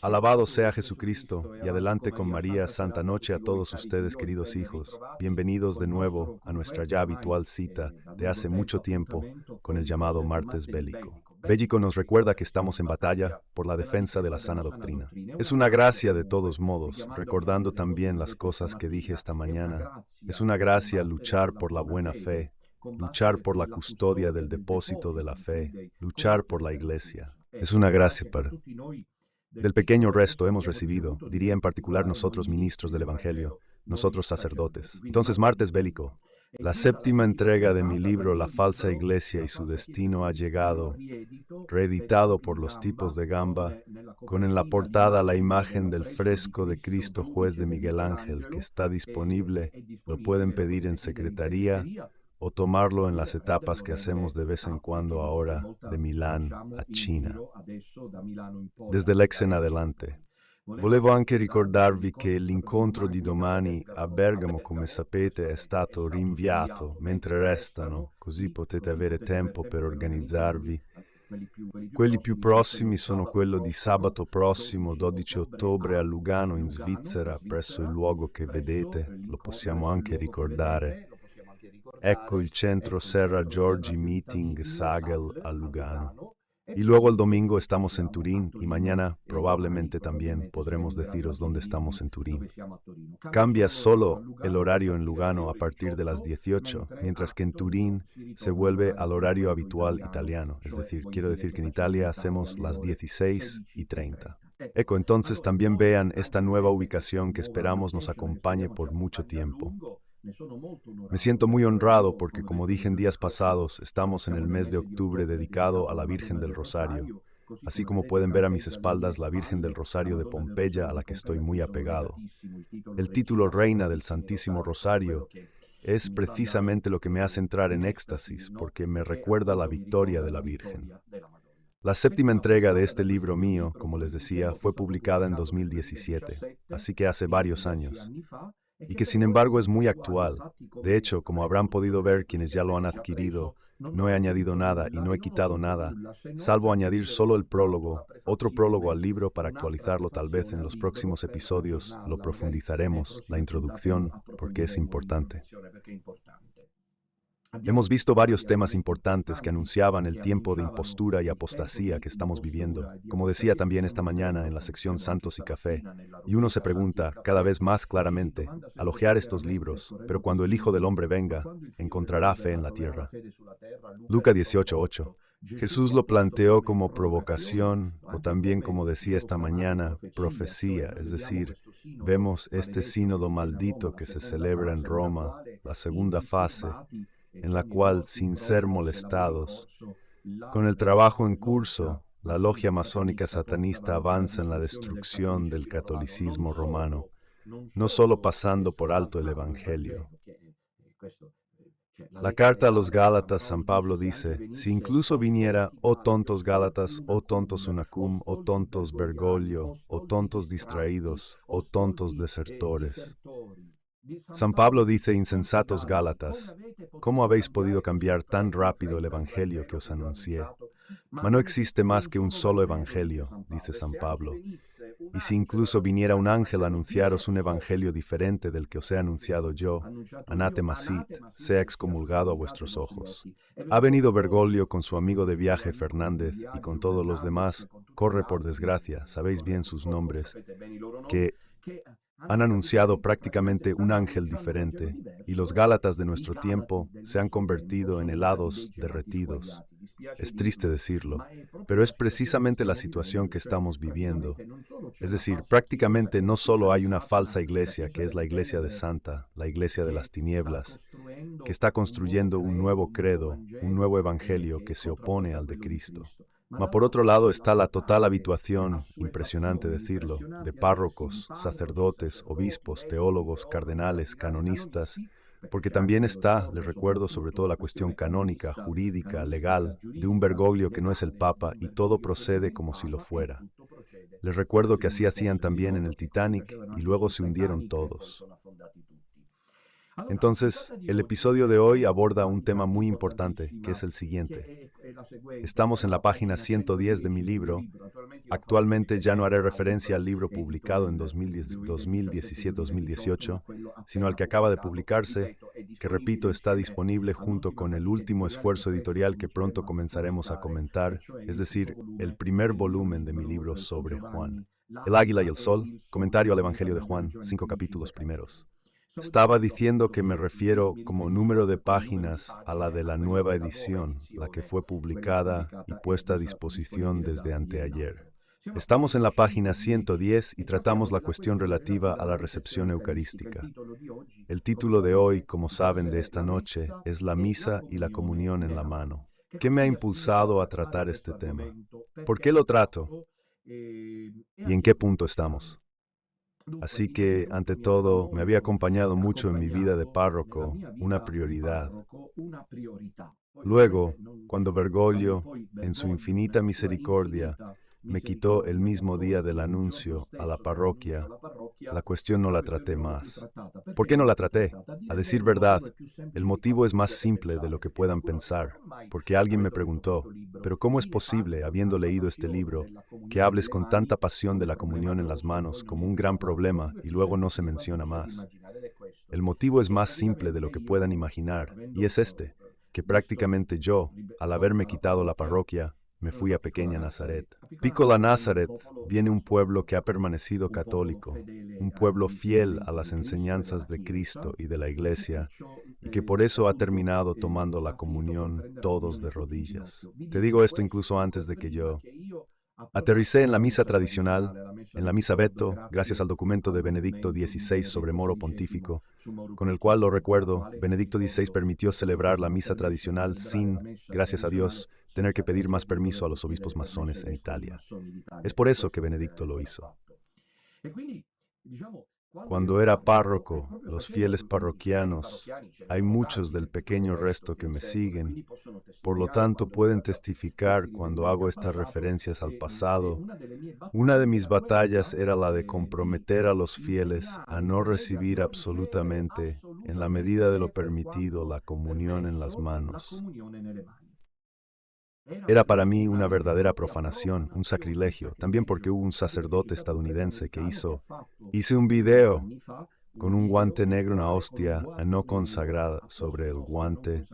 Alabado sea Jesucristo, y adelante con María, Santa Noche a todos ustedes, queridos hijos. Bienvenidos de nuevo a nuestra ya habitual cita de hace mucho tiempo con el llamado Martes Bélico. Bélico nos recuerda que estamos en batalla por la defensa de la sana doctrina. Es una gracia de todos modos, recordando también las cosas que dije esta mañana. Es una gracia luchar por la buena fe, luchar por la custodia del depósito de la fe, luchar por la iglesia. Es una gracia para... Del pequeño resto hemos recibido, diría en particular nosotros ministros del Evangelio, nosotros sacerdotes. Entonces, Martes Bélico. La séptima entrega de mi libro La falsa iglesia y su destino ha llegado, reeditado por los tipos de Gamba, con en la portada la imagen del fresco de Cristo Juez de Miguel Ángel, que está disponible, lo pueden pedir en secretaría o tomarlo en las etapas que hacemos de vez en cuando ahora de Milán a China. Desde l'ex in adelante. Volevo anche ricordarvi che l'incontro di domani a Bergamo, come sapete, è stato rinviato mentre restano, così potete avere tempo per organizzarvi. Quelli più prossimi sono quello di sabato prossimo, 12 ottobre, a Lugano, in Svizzera, presso il luogo che vedete, lo possiamo anche ricordare. Ecco il centro Serra Giorgi Meeting Sagel a Lugano. Y luego el domingo estamos en Turín y mañana probablemente también podremos deciros dónde estamos en Turín. Cambia solo el horario en Lugano a partir de las 18, mientras que en Turín se vuelve al horario habitual italiano. Es decir, quiero decir que en Italia hacemos las 16:30. Eco, entonces también vean esta nueva ubicación que esperamos nos acompañe por mucho tiempo. Me siento muy honrado porque, como dije en días pasados, estamos en el mes de octubre dedicado a la Virgen del Rosario, así como pueden ver a mis espaldas la Virgen del Rosario de Pompeya, a la que estoy muy apegado. El título Reina del Santísimo Rosario es precisamente lo que me hace entrar en éxtasis, porque me recuerda la victoria de la Virgen. La séptima entrega de este libro mío, como les decía, fue publicada en 2017, así que hace varios años, y que sin embargo es muy actual. De hecho, como habrán podido ver quienes ya lo han adquirido, no he añadido nada y no he quitado nada, salvo añadir solo el prólogo, otro prólogo al libro para actualizarlo. Tal vez en los próximos episodios lo profundizaremos, la introducción, porque es importante. Hemos visto varios temas importantes que anunciaban el tiempo de impostura y apostasía que estamos viviendo, como decía también esta mañana en la sección Santos y Café, y uno se pregunta cada vez más claramente, al hojear estos libros, pero cuando el Hijo del Hombre venga, ¿encontrará fe en la tierra? Lucas 18:8. Jesús lo planteó como provocación, o también, como decía esta mañana, profecía, es decir, vemos este sínodo maldito que se celebra en Roma, la segunda fase, en la cual, sin ser molestados, con el trabajo en curso, la logia masónica satanista avanza en la destrucción del catolicismo romano, no solo pasando por alto el Evangelio. La carta a los Gálatas, San Pablo dice, si incluso viniera, oh tontos Gálatas, oh tontos Unacum, oh tontos Bergoglio, oh tontos distraídos, oh tontos desertores. San Pablo dice, insensatos Gálatas, ¿cómo habéis podido cambiar tan rápido el Evangelio que os anuncié? Mas no existe más que un solo Evangelio, dice San Pablo. Y si incluso viniera un ángel a anunciaros un Evangelio diferente del que os he anunciado yo, anátema sit, sea excomulgado a vuestros ojos. Ha venido Bergoglio con su amigo de viaje Fernández y con todos los demás, corre por desgracia, sabéis bien sus nombres, que han anunciado prácticamente un ángel diferente, y los Gálatas de nuestro tiempo se han convertido en helados derretidos. Es triste decirlo, pero es precisamente la situación que estamos viviendo. Es decir, prácticamente no solo hay una falsa iglesia, que es la iglesia de Santa, la iglesia de las tinieblas, que está construyendo un nuevo credo, un nuevo evangelio que se opone al de Cristo. Mas por otro lado está la total habituación, impresionante decirlo, de párrocos, sacerdotes, obispos, teólogos, cardenales, canonistas, porque también está, les recuerdo, sobre todo la cuestión canónica, jurídica, legal, de un Bergoglio que no es el Papa y todo procede como si lo fuera. Les recuerdo que así hacían también en el Titanic y luego se hundieron todos. Entonces, el episodio de hoy aborda un tema muy importante, que es el siguiente. Estamos en la página 110 de mi libro. Actualmente ya no haré referencia al libro publicado en 2017-2018, sino al que acaba de publicarse, que repito, está disponible junto con el último esfuerzo editorial que pronto comenzaremos a comentar, es decir, el primer volumen de mi libro sobre Juan. El Águila y el Sol, comentario al Evangelio de Juan, 5 capítulos primeros. Estaba diciendo que me refiero como número de páginas a la de la nueva edición, la que fue publicada y puesta a disposición desde anteayer. Estamos en la página 110 y tratamos la cuestión relativa a la recepción eucarística. El título de hoy, como saben, de esta noche, es La misa y la comunión en la mano. ¿Qué me ha impulsado a tratar este tema? ¿Por qué lo trato? ¿Y en qué punto estamos? Así que, ante todo, me había acompañado mucho en mi vida de párroco una prioridad. Luego, cuando Bergoglio, en su infinita misericordia, me quitó el mismo día del anuncio a la parroquia, la cuestión no la traté más. ¿Por qué no la traté? A decir verdad, el motivo es más simple de lo que puedan pensar, porque alguien me preguntó, ¿pero cómo es posible, habiendo leído este libro, que hables con tanta pasión de la comunión en las manos como un gran problema y luego no se menciona más? El motivo es más simple de lo que puedan imaginar, y es este, que prácticamente yo, al haberme quitado la parroquia, me fui a pequeña Nazaret. Piccola Nazaret viene un pueblo que ha permanecido católico, un pueblo fiel a las enseñanzas de Cristo y de la Iglesia, y que por eso ha terminado tomando la comunión todos de rodillas. Te digo esto incluso antes de que yo aterricé en la misa tradicional, en la misa Veto, gracias al documento de Benedicto XVI sobre Moro Pontífico, con el cual, lo recuerdo, Benedicto XVI permitió celebrar la misa tradicional sin, gracias a Dios, tener que pedir más permiso a los obispos masones en Italia. Es por eso que Benedicto lo hizo. Cuando era párroco, los fieles parroquianos, hay muchos del pequeño resto que me siguen, por lo tanto pueden testificar cuando hago estas referencias al pasado. Una de mis batallas era la de comprometer a los fieles a no recibir absolutamente, en la medida de lo permitido, la comunión en las manos. Era para mí una verdadera profanación, un sacrilegio, también porque hubo un sacerdote estadounidense que hice un video con un guante negro, una hostia no consagrada sobre el guante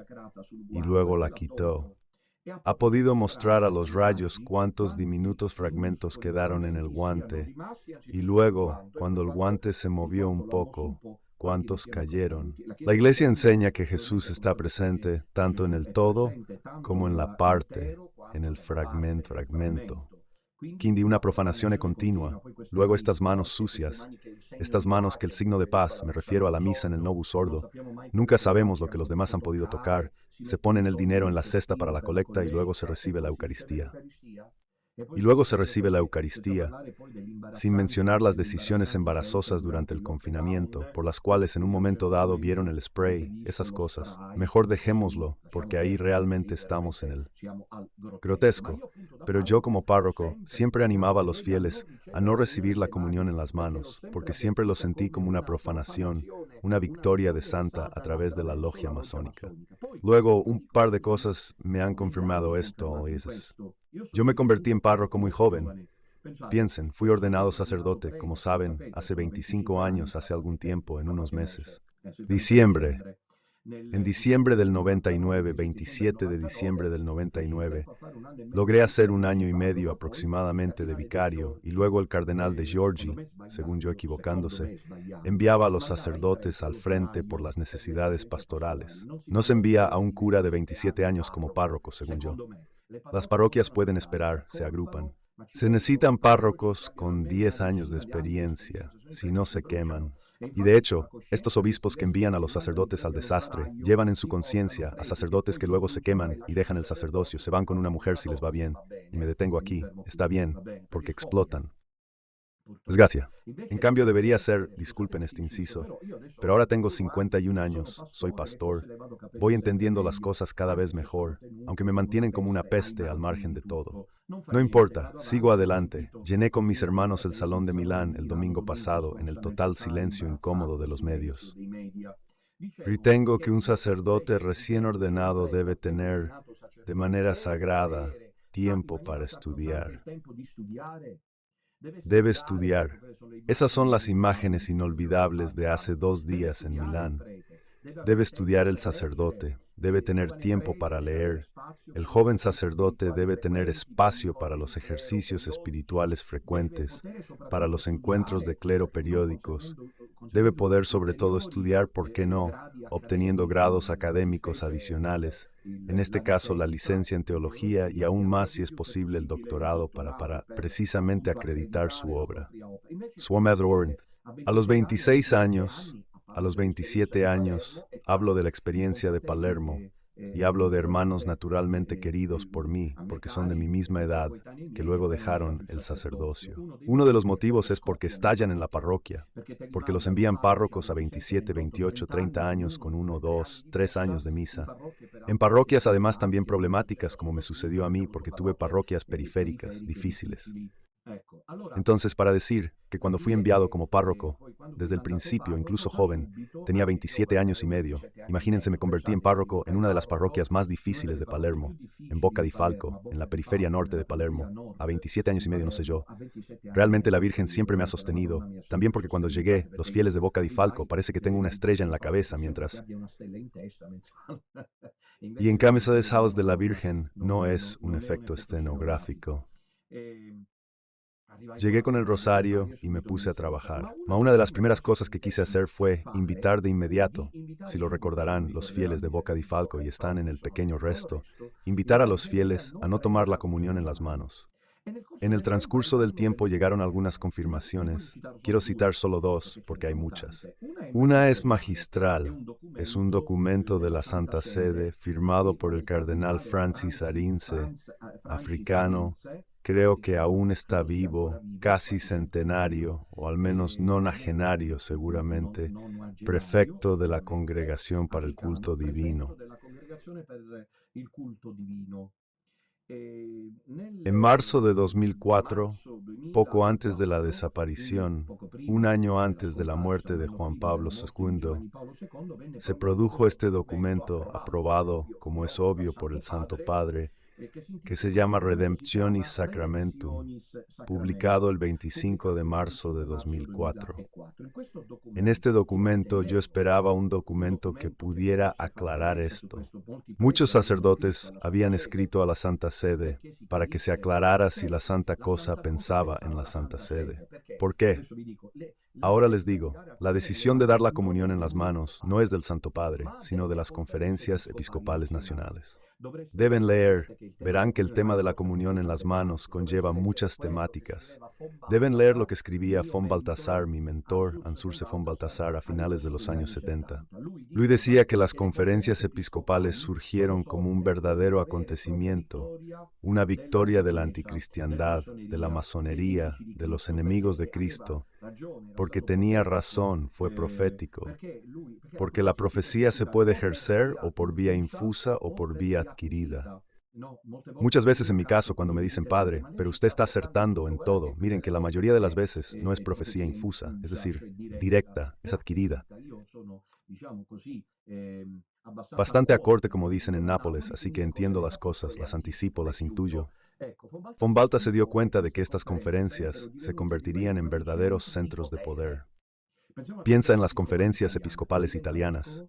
y luego la quitó. Ha podido mostrar a los rayos cuántos diminutos fragmentos quedaron en el guante y luego, cuando el guante se movió un poco, cuántos cayeron. La Iglesia enseña que Jesús está presente tanto en el todo como en la parte, en el fragmento. Quindi una profanación continua. Luego estas manos sucias, estas manos que el signo de paz, me refiero a la misa en el Novus Ordo, nunca sabemos lo que los demás han podido tocar, se ponen el dinero en la cesta para la colecta y luego se recibe la Eucaristía. Sin mencionar las decisiones embarazosas durante el confinamiento, por las cuales en un momento dado vieron el spray, esas cosas. Mejor dejémoslo, porque ahí realmente estamos en el grotesco. Pero yo como párroco siempre animaba a los fieles a no recibir la comunión en las manos, porque siempre lo sentí como una profanación, una victoria de santa a través de la logia masónica. Luego, un par de cosas me han confirmado esto. Yo me convertí en párroco muy joven. Piensen, fui ordenado sacerdote, como saben, hace 25 años, hace algún tiempo, en unos meses. En diciembre del 99, 27 de diciembre del 99, logré hacer un año y medio aproximadamente de vicario y luego el cardenal de Giorgi, según yo equivocándose, enviaba a los sacerdotes al frente por las necesidades pastorales. No se envía a un cura de 27 años como párroco, según yo. Las parroquias pueden esperar, se agrupan. Se necesitan párrocos con 10 años de experiencia, si no se queman. Y de hecho, estos obispos que envían a los sacerdotes al desastre llevan en su conciencia a sacerdotes que luego se queman y dejan el sacerdocio, se van con una mujer si les va bien. Y me detengo aquí, está bien, porque explotan. Desgracia. En cambio debería ser, disculpen este inciso, pero ahora tengo 51 años, soy pastor, voy entendiendo las cosas cada vez mejor, aunque me mantienen como una peste al margen de todo. No importa, sigo adelante. Llené con mis hermanos el Salón de Milán el domingo pasado en el total silencio incómodo de los medios. Ritengo que un sacerdote recién ordenado debe tener, de manera sagrada, tiempo para estudiar. Debe estudiar. Esas son las imágenes inolvidables de hace 2 días en Milán. Debe estudiar el sacerdote, debe tener tiempo para leer. El joven sacerdote debe tener espacio para los ejercicios espirituales frecuentes, para los encuentros de clero periódicos. Debe poder sobre todo estudiar, ¿por qué no?, obteniendo grados académicos adicionales, en este caso la licencia en teología y aún más si es posible el doctorado para precisamente acreditar su obra. Swami Warren. A los 26 años, a los 27 años, hablo de la experiencia de Palermo y hablo de hermanos naturalmente queridos por mí, porque son de mi misma edad, que luego dejaron el sacerdocio. Uno de los motivos es porque estallan en la parroquia, porque los envían párrocos a 27, 28, 30 años con 1, 2, 3 años de misa. En parroquias además también problemáticas, como me sucedió a mí, porque tuve parroquias periféricas, difíciles. Entonces, para decir que cuando fui enviado como párroco, desde el principio, incluso joven, tenía 27 años y medio. Imagínense, me convertí en párroco en una de las parroquias más difíciles de Palermo, en Boca di Falco, en la periferia norte de Palermo. A 27 años y medio, no sé yo. Realmente la Virgen siempre me ha sostenido, también porque cuando llegué, los fieles de Boca di Falco, parece que tengo una estrella en la cabeza mientras... Y en Camisa's House de la Virgen no es un efecto escenográfico. Llegué con el rosario y me puse a trabajar. Una de las primeras cosas que quise hacer fue invitar de inmediato, si lo recordarán los fieles de Boca di Falco y están en el pequeño resto, invitar a los fieles a no tomar la comunión en las manos. En el transcurso del tiempo llegaron algunas confirmaciones. Quiero citar solo 2 porque hay muchas. Una es magistral. Es un documento de la Santa Sede firmado por el cardenal Francis Arinze, africano. Creo que aún está vivo, casi centenario, o al menos nonagenario seguramente, prefecto de la Congregación para el Culto Divino. En marzo de 2004, poco antes de la desaparición, un año antes de la muerte de Juan Pablo II, se produjo este documento aprobado, como es obvio, por el Santo Padre, que se llama Redemptionis Sacramentum, publicado el 25 de marzo de 2004. En este documento yo esperaba un documento que pudiera aclarar esto. Muchos sacerdotes habían escrito a la Santa Sede para que se aclarara si la Santa Cosa pensaba en la Santa Sede. ¿Por qué? Ahora les digo, la decisión de dar la comunión en las manos no es del Santo Padre, sino de las conferencias episcopales nacionales. Deben leer, verán que el tema de la comunión en las manos conlleva muchas temáticas. Deben leer lo que escribía von Balthasar, mi mentor, Ansurse von Balthasar, a finales de los años 70. Lui decía que las conferencias episcopales surgieron como un verdadero acontecimiento, una victoria de la anticristiandad, de la masonería, de los enemigos de Cristo, porque tenía razón, fue profético, porque la profecía se puede ejercer o por vía infusa o por vía adquirida. Muchas veces en mi caso, cuando me dicen, padre, pero usted está acertando en todo, miren que la mayoría de las veces no es profecía infusa, es decir, directa, es adquirida. Bastante acorde, como dicen en Nápoles, así que entiendo las cosas, las anticipo, las intuyo. Von Balthasar se dio cuenta de que estas conferencias se convertirían en verdaderos centros de poder. Piensa en las conferencias episcopales italianas.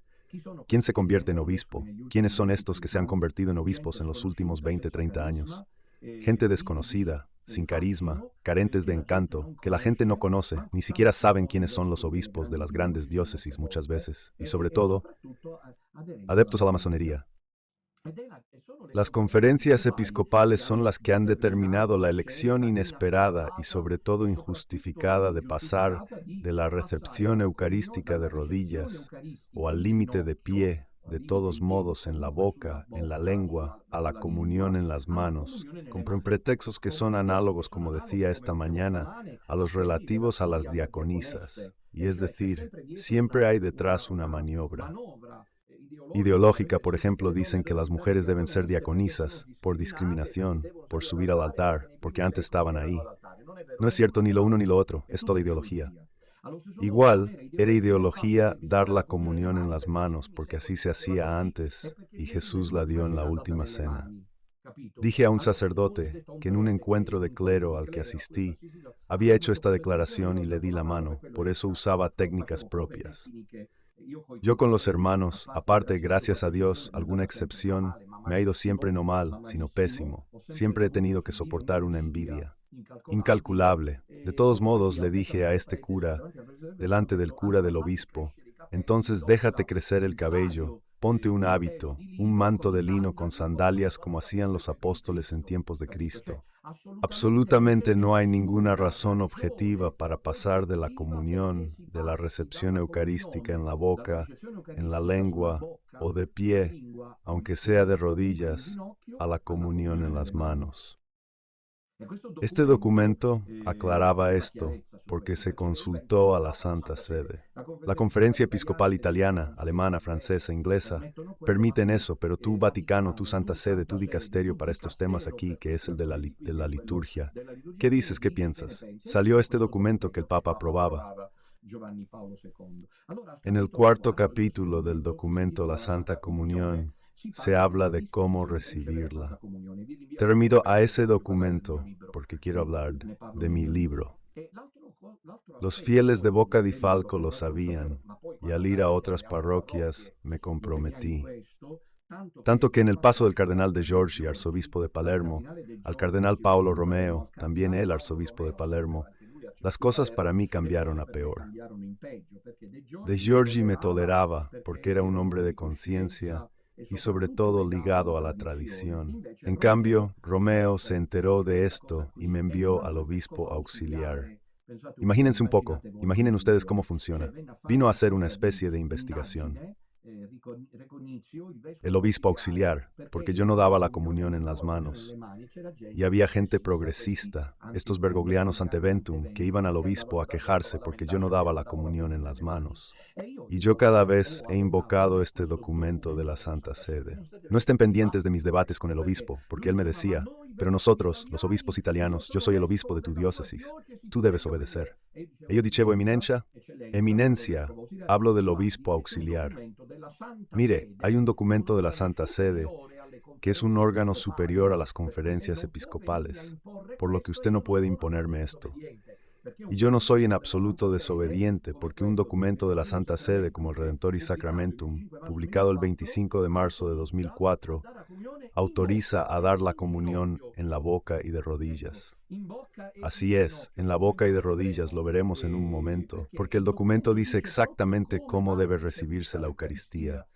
¿Quién se convierte en obispo? ¿Quiénes son estos que se han convertido en obispos en los últimos 20, 30 años? Gente desconocida, sin carisma, carentes de encanto, que la gente no conoce, ni siquiera saben quiénes son los obispos de las grandes diócesis muchas veces, y sobre todo, adeptos a la masonería. Las conferencias episcopales son las que han determinado la elección inesperada y sobre todo injustificada de pasar de la recepción eucarística de rodillas o al límite de pie, de todos modos en la boca, en la lengua, a la comunión en las manos, con pretextos que son análogos, como decía esta mañana, a los relativos a las diaconisas. Y es decir, siempre hay detrás una maniobra ideológica. Por ejemplo, dicen que las mujeres deben ser diaconisas por discriminación, por subir al altar, porque antes estaban ahí. No es cierto ni lo uno ni lo otro, es toda ideología. Igual, era ideología dar la comunión en las manos, porque así se hacía antes, y Jesús la dio en la última cena. Dije a un sacerdote que en un encuentro de clero al que asistí, había hecho esta declaración y le di la mano, por eso usaba técnicas propias. Yo con los hermanos, aparte, gracias a Dios, alguna excepción, me ha ido siempre no mal, sino pésimo. Siempre he tenido que soportar una envidia incalculable. De todos modos, le dije a este cura, delante del cura del obispo, entonces déjate crecer el cabello, ponte un hábito, un manto de lino con sandalias como hacían los apóstoles en tiempos de Cristo. Absolutamente no hay ninguna razón objetiva para pasar de la comunión, de la recepción eucarística en la boca, en la lengua o de pie, aunque sea de rodillas, a la comunión en las manos. Este documento aclaraba esto porque se consultó a la Santa Sede. La Conferencia Episcopal Italiana, alemana, francesa, inglesa, permiten eso, pero tú, Vaticano, tú, Santa Sede, tú, dicasterio para estos temas aquí, que es el de la liturgia. ¿Qué dices? ¿Qué piensas? Salió este documento que el Papa aprobaba. En el cuarto capítulo del documento La Santa Comunión, se habla de cómo recibirla. Te remito a ese documento porque quiero hablar de mi libro. Los fieles de Boca di Falco lo sabían y al ir a otras parroquias me comprometí. Tanto que en el paso del cardenal de Giorgi, arzobispo de Palermo, al cardenal Paolo Romeo, también él arzobispo de Palermo, las cosas para mí cambiaron a peor. De Giorgi me toleraba porque era un hombre de conciencia y sobre todo ligado a la tradición. En cambio, Romeo se enteró de esto y me envió al obispo auxiliar. Imagínense un poco, imaginen ustedes cómo funciona. Vino a hacer una especie de investigación. El obispo auxiliar, porque yo no daba la comunión en las manos. Y había gente progresista, estos Bergoglianos ante Ventum, que iban al obispo a quejarse porque yo no daba la comunión en las manos. Y yo cada vez he invocado este documento de la Santa Sede. No estén pendientes de mis debates con el obispo, porque él me decía, pero nosotros, los obispos italianos, yo soy el obispo de tu diócesis, tú debes obedecer. E io dicevo, eminencia, hablo del obispo auxiliar. Mire, hay un documento de la Santa Sede que es un órgano superior a las conferencias episcopales, por lo que usted no puede imponerme esto. Y yo no soy en absoluto desobediente, porque un documento de la Santa Sede como el Redemptoris Sacramentum, publicado el 25 de marzo de 2004, autoriza a dar la comunión en la boca y de rodillas. Así es, en la boca y de rodillas lo veremos en un momento, porque el documento dice exactamente cómo debe recibirse la Eucaristía.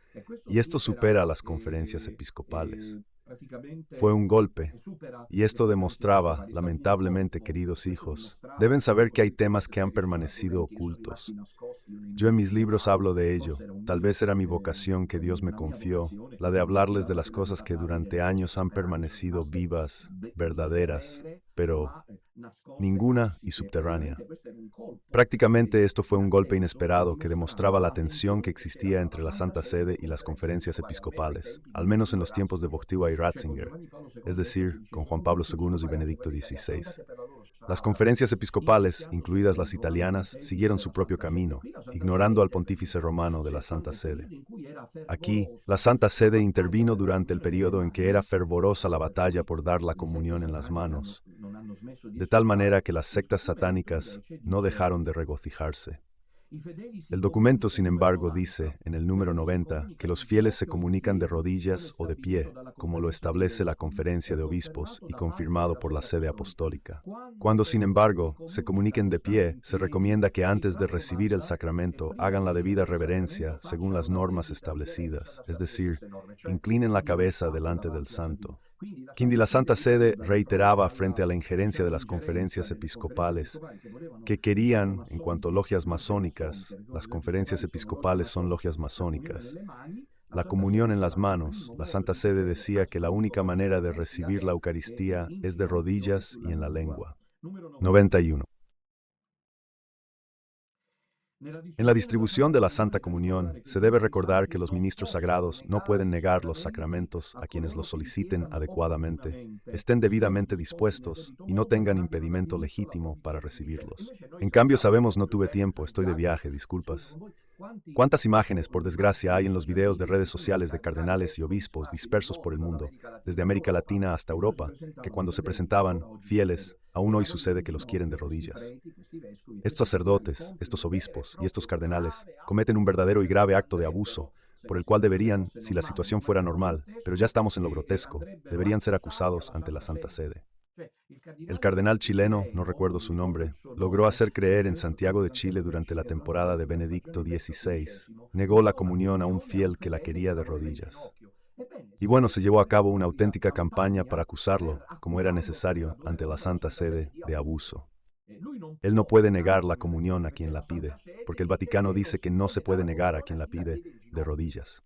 Y esto supera a las conferencias episcopales. Fue un golpe. Y esto demostraba, lamentablemente, queridos hijos, deben saber que hay temas que han permanecido ocultos. Yo en mis libros hablo de ello. Tal vez era mi vocación que Dios me confió, la de hablarles de las cosas que durante años han permanecido vivas, verdaderas, pero ninguna y subterránea. Prácticamente esto fue un golpe inesperado que demostraba la tensión que existía entre la Santa Sede y las conferencias episcopales, al menos en los tiempos de Wojtyła y Ratzinger, es decir, con Juan Pablo II y Benedicto XVI. Las conferencias episcopales, incluidas las italianas, siguieron su propio camino, ignorando al pontífice romano de la Santa Sede. Aquí, la Santa Sede intervino durante el periodo en que era fervorosa la batalla por dar la comunión en las manos, de tal manera que las sectas satánicas no dejaron de regocijarse. El documento, sin embargo, dice, en el número 90, que los fieles se comunican de rodillas o de pie, como lo establece la Conferencia de Obispos y confirmado por la Sede Apostólica. Cuando, sin embargo, se comuniquen de pie, se recomienda que antes de recibir el sacramento hagan la debida reverencia según las normas establecidas, es decir, inclinen la cabeza delante del santo. Quindi la Santa Sede reiteraba frente a la injerencia de las conferencias episcopales que querían, en cuanto a logias masónicas, las conferencias episcopales son logias masónicas, la comunión en las manos. La Santa Sede decía que la única manera de recibir la Eucaristía es de rodillas y en la lengua. 91. En la distribución de la Santa Comunión, se debe recordar que los ministros sagrados no pueden negar los sacramentos a quienes los soliciten adecuadamente, estén debidamente dispuestos y no tengan impedimento legítimo para recibirlos. En cambio, sabemos no tuve tiempo, estoy de viaje, disculpas. ¿Cuántas imágenes, por desgracia, hay en los videos de redes sociales de cardenales y obispos dispersos por el mundo, desde América Latina hasta Europa, que cuando se presentaban, fieles, aún hoy sucede que los quieren de rodillas? Estos sacerdotes, estos obispos y estos cardenales cometen un verdadero y grave acto de abuso, por el cual deberían, si la situación fuera normal, pero ya estamos en lo grotesco, deberían ser acusados ante la Santa Sede. El cardenal chileno, no recuerdo su nombre, logró hacer creer en Santiago de Chile durante la temporada de Benedicto XVI. Negó la comunión a un fiel que la quería de rodillas. Y bueno, se llevó a cabo una auténtica campaña para acusarlo, como era necesario, ante la Santa Sede, de abuso. Él no puede negar la comunión a quien la pide, porque el Vaticano dice que no se puede negar a quien la pide de rodillas.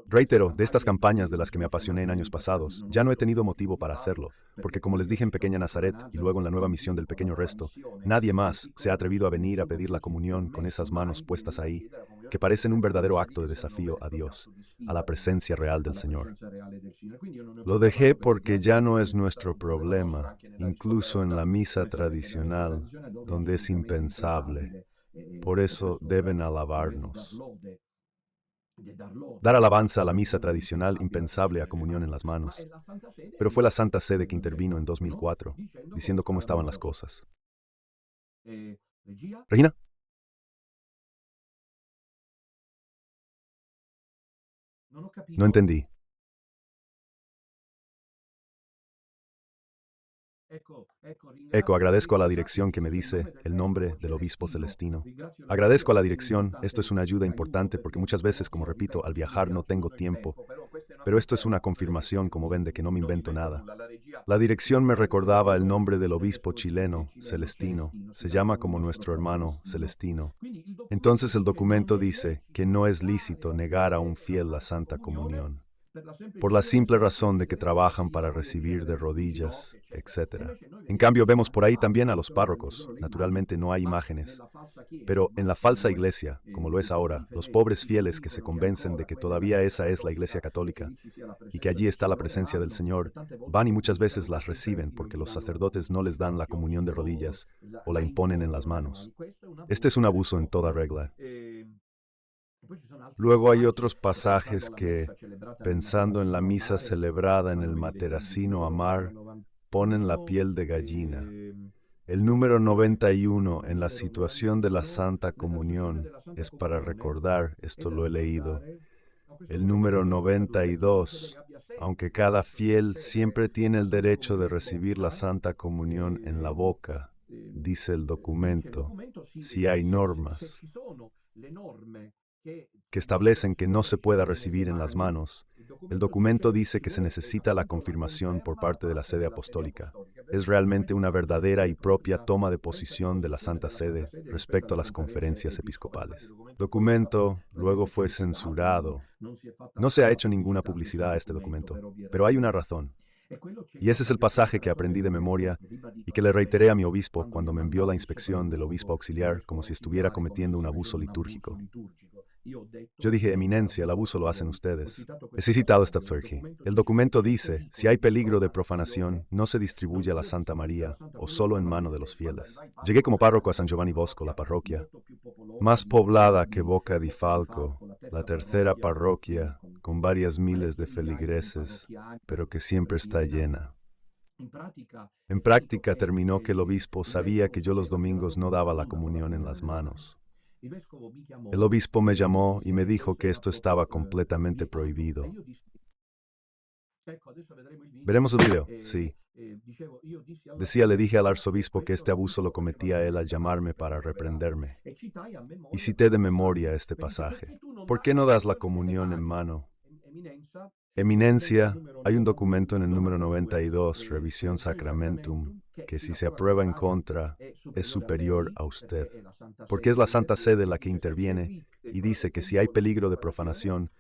Reitero, de estas campañas de las que me apasioné en años pasados, ya no he tenido motivo para hacerlo, porque como les dije en Pequeña Nazaret y luego en la nueva misión del Pequeño Resto, nadie más se ha atrevido a venir a pedir la comunión con esas manos puestas ahí, que parecen un verdadero acto de desafío a Dios, a la presencia real del Señor. Lo dejé porque ya no es nuestro problema, incluso en la misa tradicional, donde es impensable. Por eso deben alabarnos. Dar alabanza a la misa tradicional impensable a comunión en las manos. Pero fue la Santa Sede que intervino en 2004, diciendo cómo estaban las cosas. Regina, no entendí. Agradezco a la dirección que me dice el nombre del obispo Celestino. Agradezco a la dirección, esto es una ayuda importante porque muchas veces, como repito, al viajar no tengo tiempo, pero esto es una confirmación, como ven, de que no me invento nada. La dirección me recordaba el nombre del obispo chileno, Celestino, se llama como nuestro hermano Celestino. Entonces el documento dice que no es lícito negar a un fiel la Santa Comunión, por la simple razón de que trabajan para recibir de rodillas, etc. En cambio, vemos por ahí también a los párrocos. Naturalmente no hay imágenes, pero en la falsa iglesia, como lo es ahora, los pobres fieles que se convencen de que todavía esa es la iglesia católica y que allí está la presencia del Señor, van y muchas veces las reciben porque los sacerdotes no les dan la comunión de rodillas o la imponen en las manos. Este es un abuso en toda regla. Luego hay otros pasajes que, pensando en la misa celebrada en el Materasino Amar, ponen la piel de gallina. El número 91 en la situación de la Santa Comunión es para recordar, esto lo he leído. El número 92, aunque cada fiel siempre tiene el derecho de recibir la Santa Comunión en la boca, dice el documento, si hay normas que establecen que no se pueda recibir en las manos. El documento dice que se necesita la confirmación por parte de la Sede Apostólica. Es realmente una verdadera y propia toma de posición de la Santa Sede respecto a las conferencias episcopales. El documento luego fue censurado. No se ha hecho ninguna publicidad a este documento, pero hay una razón. Y ese es el pasaje que aprendí de memoria y que le reiteré a mi obispo cuando me envió la inspección del obispo auxiliar como si estuviera cometiendo un abuso litúrgico. Yo dije, Eminencia, el abuso lo hacen ustedes. He citado esta Tvergi. El documento dice, si hay peligro de profanación, no se distribuye a la Santa María, o solo en mano de los fieles. Llegué como párroco a San Giovanni Bosco, la parroquia más poblada que Boca di Falco, la tercera parroquia, con varias miles de feligreses, pero que siempre está llena. En práctica terminó que el obispo sabía que yo los domingos no daba la comunión en las manos. El obispo me llamó y me dijo que esto estaba completamente prohibido. Veremos el video, sí. Le dije al arzobispo que este abuso lo cometía él al llamarme para reprenderme. Y cité de memoria este pasaje. ¿Por qué no das la comunión en mano? Eminencia, hay un documento en el número 92, Revisión Sacramentum, que si se aprueba en contra, es superior a usted. Porque es la Santa Sede la que interviene y dice que si hay peligro de profanación,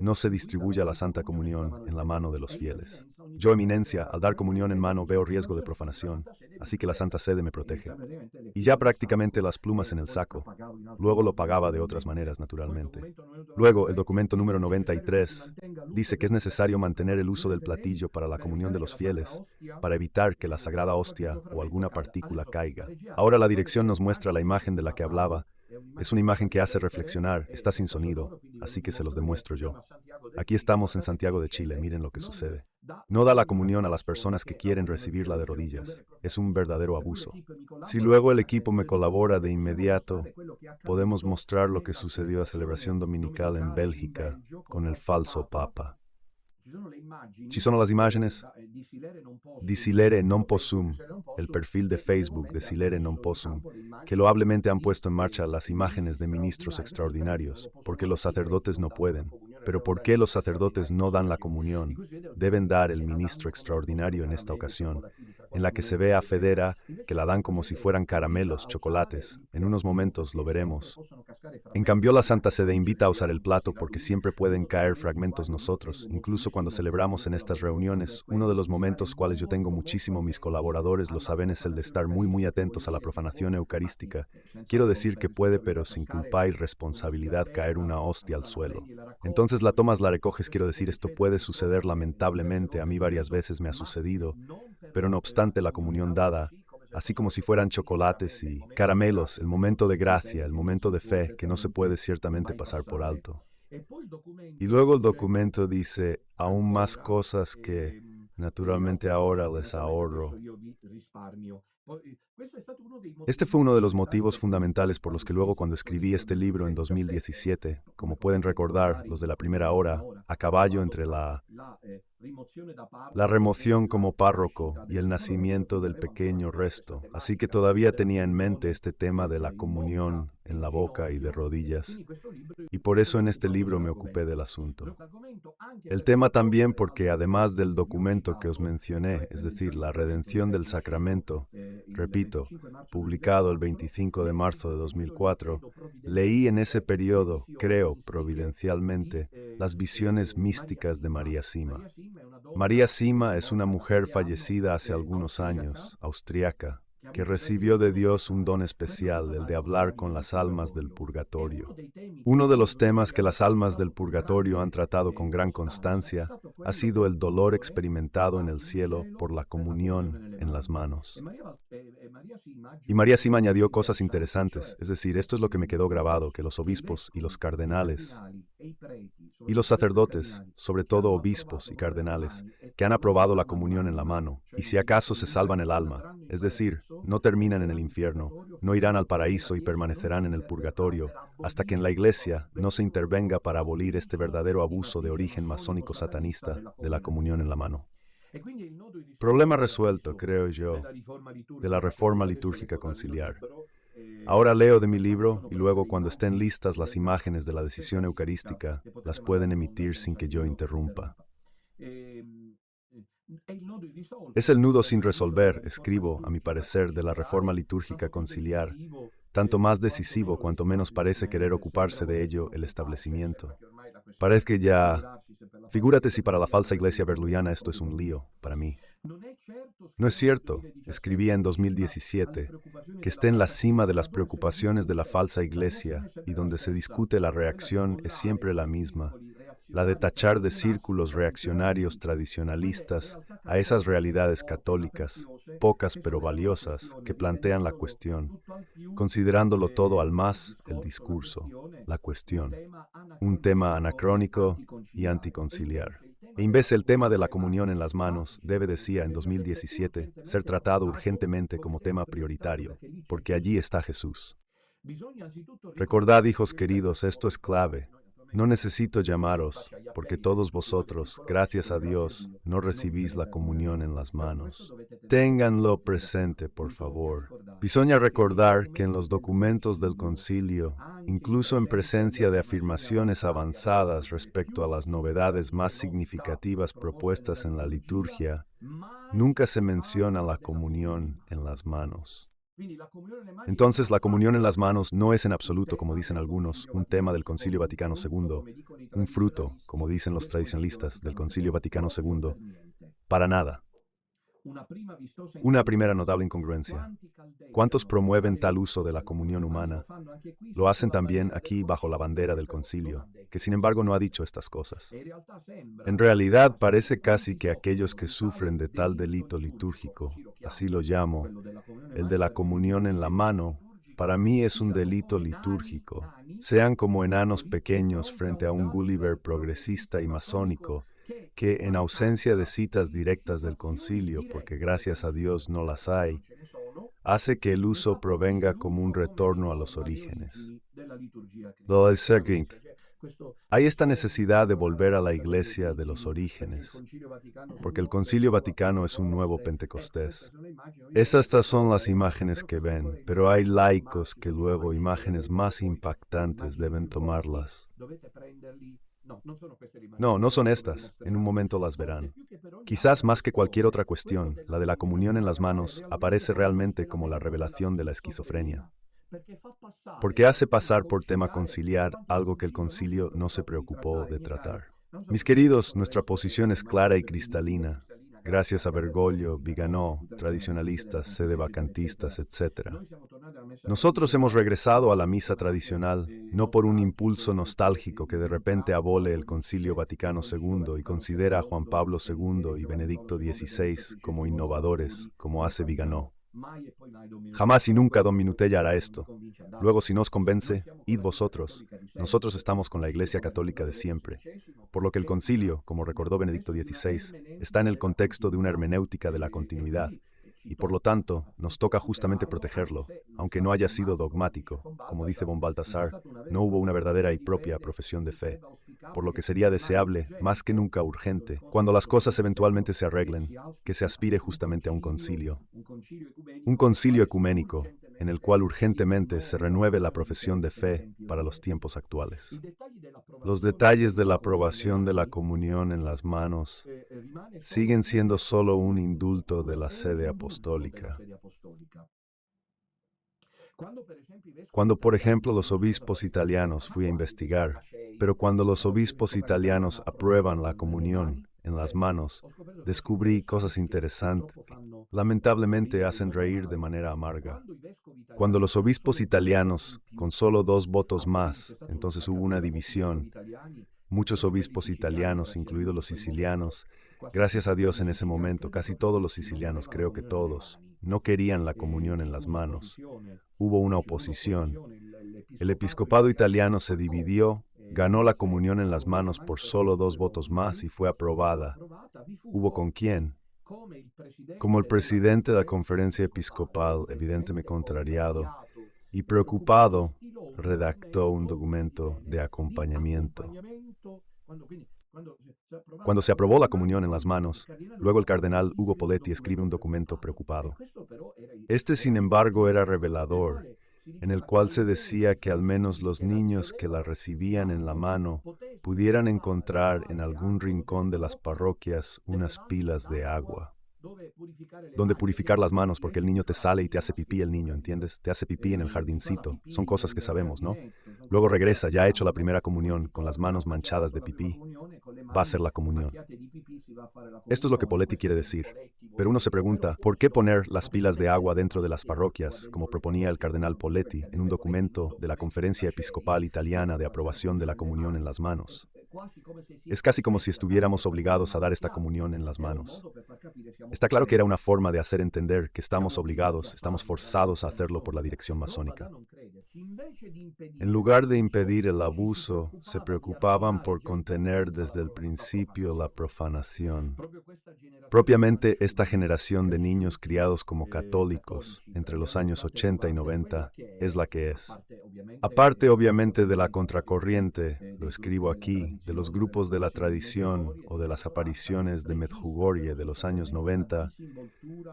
no se distribuya la Santa Comunión en la mano de los fieles. Yo, eminencia, al dar comunión en mano veo riesgo de profanación, así que la Santa Sede me protege. Y ya prácticamente las plumas en el saco. Luego lo pagaba de otras maneras, naturalmente. Luego, el documento número 93 dice que es necesario mantener el uso del platillo para la comunión de los fieles, para evitar que la sagrada hostia o alguna partícula caiga. Ahora la dirección nos muestra la imagen de la que hablaba. Es una imagen que hace reflexionar, está sin sonido, así que se los demuestro yo. Aquí estamos en Santiago de Chile, miren lo que sucede. No da la comunión a las personas que quieren recibirla de rodillas. Es un verdadero abuso. Si luego el equipo me colabora de inmediato, podemos mostrar lo que sucedió a celebración dominical en Bélgica con el falso papa. Ci sono las imágenes di Silere non possum, el perfil de Facebook de Silere non possum, que loablemente han puesto en marcha las imágenes de ministros extraordinarios, porque los sacerdotes no pueden. Pero ¿por qué los sacerdotes no dan la comunión? Deben dar el ministro extraordinario en esta ocasión, en la que se ve a Federa que la dan como si fueran caramelos, chocolates. En unos momentos lo veremos. En cambio, la Santa Sede invita a usar el plato porque siempre pueden caer fragmentos nosotros, incluso cuando celebramos en estas reuniones. Uno de los momentos cuales yo tengo muchísimo, mis colaboradores lo saben, es el de estar muy atentos a la profanación eucarística. Quiero decir que puede, pero sin culpa y responsabilidad, caer una hostia al suelo. Entonces la tomas, la recoges, quiero decir, esto puede suceder lamentablemente, a mí varias veces me ha sucedido, pero no obstante la comunión dada, así como si fueran chocolates y caramelos, el momento de gracia, el momento de fe, que no se puede ciertamente pasar por alto. Y luego el documento dice aún más cosas que naturalmente ahora les ahorro. Este fue uno de los motivos fundamentales por los que luego, cuando escribí este libro en 2017, como pueden recordar los de la primera hora, a caballo entre la remoción como párroco y el nacimiento del pequeño resto. Así que todavía tenía en mente este tema de la comunión en la boca y de rodillas. Y por eso en este libro me ocupé del asunto. El tema también porque, además del documento que os mencioné, es decir, la redención del sacramento, repito, publicado el 25 de marzo de 2004, leí en ese periodo, creo, providencialmente, las visiones místicas de María Sima. María Sima es una mujer fallecida hace algunos años, austriaca, que recibió de Dios un don especial, el de hablar con las almas del purgatorio. Uno de los temas que las almas del purgatorio han tratado con gran constancia ha sido el dolor experimentado en el cielo por la comunión en las manos. Y María Sima añadió cosas interesantes, es decir, esto es lo que me quedó grabado, que los obispos y los cardenales y los sacerdotes, sobre todo obispos y cardenales, que han aprobado la comunión en la mano, y si acaso se salvan el alma, es decir, no terminan en el infierno, no irán al paraíso y permanecerán en el purgatorio, hasta que en la Iglesia no se intervenga para abolir este verdadero abuso de origen masónico satanista de la comunión en la mano. Problema resuelto, creo yo, de la reforma litúrgica conciliar. Ahora leo de mi libro y luego, cuando estén listas las imágenes de la decisión eucarística, las pueden emitir sin que yo interrumpa. Es el nudo sin resolver, escribo, a mi parecer, de la reforma litúrgica conciliar, tanto más decisivo cuanto menos parece querer ocuparse de ello el establecimiento. Parece que ya... Figúrate si para la falsa iglesia berluyana esto es un lío, para mí. No es cierto, escribía en 2017, que esté en la cima de las preocupaciones de la falsa iglesia y donde se discute la reacción es siempre la misma, la de tachar de círculos reaccionarios tradicionalistas a esas realidades católicas, pocas pero valiosas, que plantean la cuestión, considerándolo todo al más el discurso, la cuestión, un tema anacrónico y anticonciliar. En vez el tema de la comunión en las manos debe, decía en 2017, ser tratado urgentemente como tema prioritario, porque allí está Jesús. Recordad, hijos queridos, esto es clave. No necesito llamaros, porque todos vosotros, gracias a Dios, no recibís la comunión en las manos. Ténganlo presente, por favor. Bisogna recordar que en los documentos del concilio, incluso en presencia de afirmaciones avanzadas respecto a las novedades más significativas propuestas en la liturgia, nunca se menciona la comunión en las manos. Entonces, la comunión en las manos no es en absoluto, como dicen algunos, un tema del Concilio Vaticano II, un fruto, como dicen los tradicionalistas, del Concilio Vaticano II. Para nada. Una primera notable incongruencia. ¿Cuántos promueven tal uso de la comunión humana? Lo hacen también aquí bajo la bandera del concilio, que sin embargo no ha dicho estas cosas. En realidad parece casi que aquellos que sufren de tal delito litúrgico, así lo llamo, el de la comunión en la mano, para mí es un delito litúrgico. Sean como enanos pequeños frente a un Gulliver progresista y masónico, que en ausencia de citas directas del concilio, porque gracias a Dios no las hay, hace que el uso provenga como un retorno a los orígenes. Lo del siguiente. Hay esta necesidad de volver a la iglesia de los orígenes, porque el Concilio Vaticano es un nuevo Pentecostés. Estas son las imágenes que ven, pero hay laicos que luego imágenes más impactantes deben tomarlas. No, no son estas. En un momento las verán. Quizás más que cualquier otra cuestión, la de la comunión en las manos aparece realmente como la revelación de la esquizofrenia, porque hace pasar por tema conciliar algo que el concilio no se preocupó de tratar. Mis queridos, nuestra posición es clara y cristalina, gracias a Bergoglio, Viganò, tradicionalistas, sedevacantistas, etc. Nosotros hemos regresado a la misa tradicional, no por un impulso nostálgico que de repente abole el Concilio Vaticano II y considera a Juan Pablo II y Benedicto XVI como innovadores, como hace Viganò. Jamás y nunca Don Minutella hará esto. Luego, si nos convence, id vosotros. Nosotros estamos con la Iglesia Católica de siempre. Por lo que el concilio, como recordó Benedicto XVI, está en el contexto de una hermenéutica de la continuidad, y por lo tanto nos toca justamente protegerlo, aunque no haya sido dogmático. Como dice von Balthasar, no hubo una verdadera y propia profesión de fe, por lo que sería deseable, más que nunca urgente, cuando las cosas eventualmente se arreglen, que se aspire justamente a un concilio ecuménico, en el cual urgentemente se renueve la profesión de fe para los tiempos actuales. Los detalles de la aprobación de la comunión en las manos siguen siendo solo un indulto de la sede apostólica. Cuando, por ejemplo, los obispos italianos, fui a investigar, pero cuando los obispos italianos aprueban la comunión en las manos, descubrí cosas interesantes. Lamentablemente hacen reír de manera amarga. Cuando los obispos italianos, con solo 2 votos más, entonces hubo una división. Muchos obispos italianos, incluidos los sicilianos, gracias a Dios en ese momento, casi todos los sicilianos, creo que todos, no querían la comunión en las manos. Hubo una oposición. El episcopado italiano se dividió, ganó la comunión en las manos por solo 2 votos más y fue aprobada. ¿Hubo con quién? Como el presidente de la conferencia episcopal, evidentemente contrariado y preocupado, redactó un documento de acompañamiento. Cuando se aprobó la comunión en las manos, luego el cardenal Ugo Poletti escribe un documento preocupado. Este, sin embargo, era revelador, en el cual se decía que al menos los niños que la recibían en la mano pudieran encontrar en algún rincón de las parroquias unas pilas de agua donde purificar las manos, porque el niño te sale y te hace pipí el niño, ¿entiendes? Te hace pipí en el jardincito. Son cosas que sabemos, ¿no? Luego regresa, ya ha hecho la primera comunión, con las manos manchadas de pipí. Va a ser la comunión. Esto es lo que Poletti quiere decir. Pero uno se pregunta, ¿por qué poner las pilas de agua dentro de las parroquias, como proponía el cardenal Poletti en un documento de la Conferencia Episcopal Italiana de aprobación de la comunión en las manos? Es casi como si estuviéramos obligados a dar esta comunión en las manos. Está claro que era una forma de hacer entender que estamos obligados, estamos forzados a hacerlo por la dirección masónica. En lugar de impedir el abuso, se preocupaban por contener desde el principio la profanación. Propiamente esta generación de niños criados como católicos entre los años 80 y 90 es la que es. Aparte, obviamente, de la contracorriente, lo escribo aquí, de los grupos de la tradición o de las apariciones de Medjugorje de los años 90,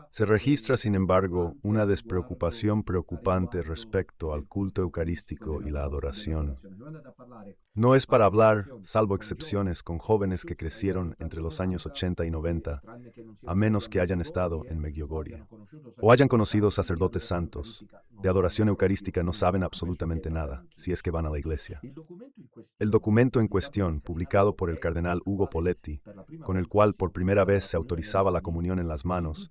se registra, sin embargo, una despreocupación preocupante respecto al culto eucarístico y la adoración. No es para hablar, salvo excepciones, con jóvenes que crecieron entre los años 80 y 90, a menos que hayan estado en Medjugorje, o hayan conocido sacerdotes santos. De adoración eucarística no saben absolutamente nada, si es que van a la iglesia. El documento en cuestión, publicado por el cardenal Ugo Poletti, con el cual por primera vez se autorizaba la comunión en las manos,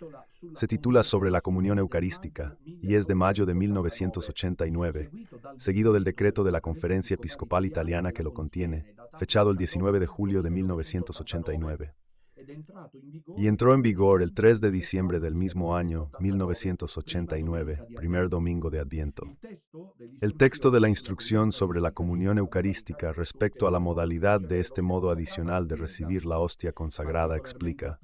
se titula Sobre la comunión eucarística y es de mayo de 1989, seguido del decreto de la Conferencia Episcopal Italiana que lo contiene, fechado el 19 de julio de 1989. Y entró en vigor el 3 de diciembre del mismo año, 1989, primer domingo de Adviento. El texto de la instrucción sobre la comunión eucarística respecto a la modalidad de este modo adicional de recibir la hostia consagrada explica: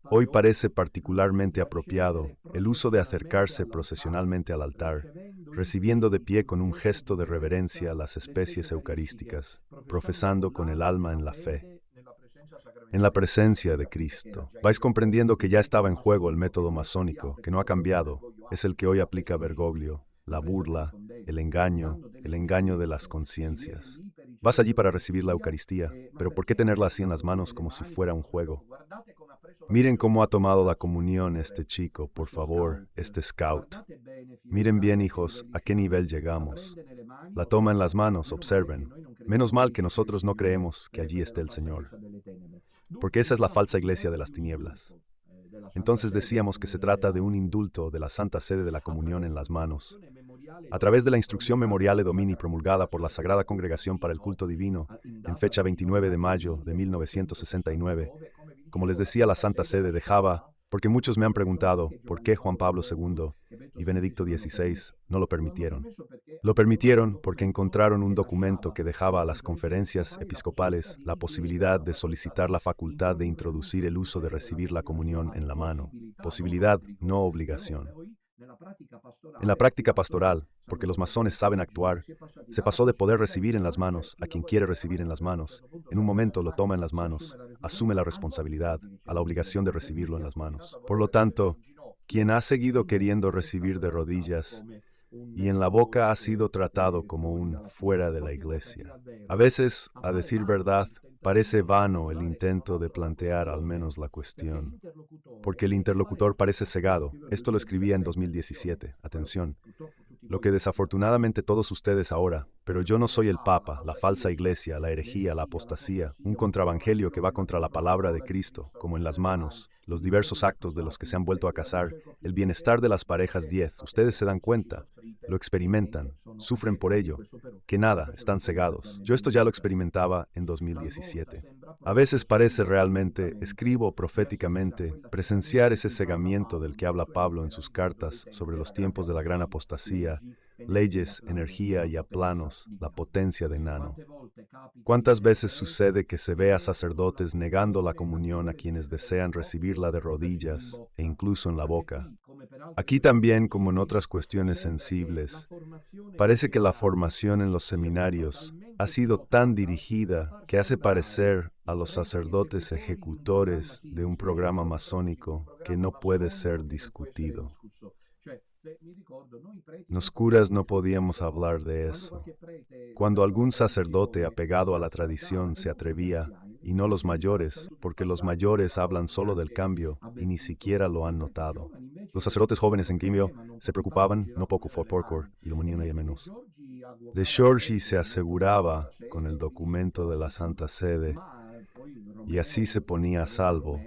hoy parece particularmente apropiado el uso de acercarse procesionalmente al altar, recibiendo de pie con un gesto de reverencia las especies eucarísticas, profesando con el alma en la fe. En la presencia de Cristo. Vais comprendiendo que ya estaba en juego el método masónico, que no ha cambiado, es el que hoy aplica Bergoglio, la burla, el engaño de las conciencias. Vas allí para recibir la Eucaristía, pero ¿por qué tenerla así en las manos como si fuera un juego? Miren cómo ha tomado la comunión este chico, por favor, este scout. Miren bien, hijos, a qué nivel llegamos. La toma en las manos, observen. Menos mal que nosotros no creemos que allí esté el Señor, porque esa es la falsa iglesia de las tinieblas. Entonces decíamos que se trata de un indulto de la Santa Sede de la comunión en las manos. A través de la instrucción Memoriale Domini promulgada por la Sagrada Congregación para el Culto Divino, en fecha 29 de mayo de 1969, como les decía, la Santa Sede dejaba, porque muchos me han preguntado por qué Juan Pablo II y Benedicto XVI no lo permitieron. Lo permitieron porque encontraron un documento que dejaba a las conferencias episcopales la posibilidad de solicitar la facultad de introducir el uso de recibir la comunión en la mano. Posibilidad, no obligación. En la práctica pastoral, porque los masones saben actuar, se pasó de poder recibir en las manos a quien quiere recibir en las manos. En un momento lo toma en las manos, asume la responsabilidad, a la obligación de recibirlo en las manos. Por lo tanto, quien ha seguido queriendo recibir de rodillas y en la boca ha sido tratado como un fuera de la iglesia. A veces, a decir verdad, parece vano el intento de plantear al menos la cuestión, porque el interlocutor parece cegado. Esto lo escribía en 2017. Atención. Lo que desafortunadamente todos ustedes ahora, pero yo no soy el Papa, la falsa iglesia, la herejía, la apostasía, un contraevangelio que va contra la palabra de Cristo, como en las manos, los diversos actos de los que se han vuelto a casar, el bienestar de las parejas 10, ustedes se dan cuenta, lo experimentan, sufren por ello, que nada, están cegados. Yo esto ya lo experimentaba en 2017. A veces parece realmente, escribo proféticamente, presenciar ese cegamiento del que habla Pablo en sus cartas sobre los tiempos de la gran apostasía, leyes, energía y aplanos, la potencia de Nano. ¿Cuántas veces sucede que se ve a sacerdotes negando la comunión a quienes desean recibirla de rodillas e incluso en la boca? Aquí también, como en otras cuestiones sensibles, parece que la formación en los seminarios ha sido tan dirigida que hace parecer a los sacerdotes ejecutores de un programa masónico que no puede ser discutido. Los curas no podíamos hablar de eso. Cuando algún sacerdote apegado a la tradición se atrevía, y no los mayores, porque los mayores hablan solo del cambio y ni siquiera lo han notado. Los sacerdotes jóvenes, en cambio, se preocupaban no poco por Porcor y lo unían a menos. De Giorgi se aseguraba con el documento de la Santa Sede, y así se ponía a salvo.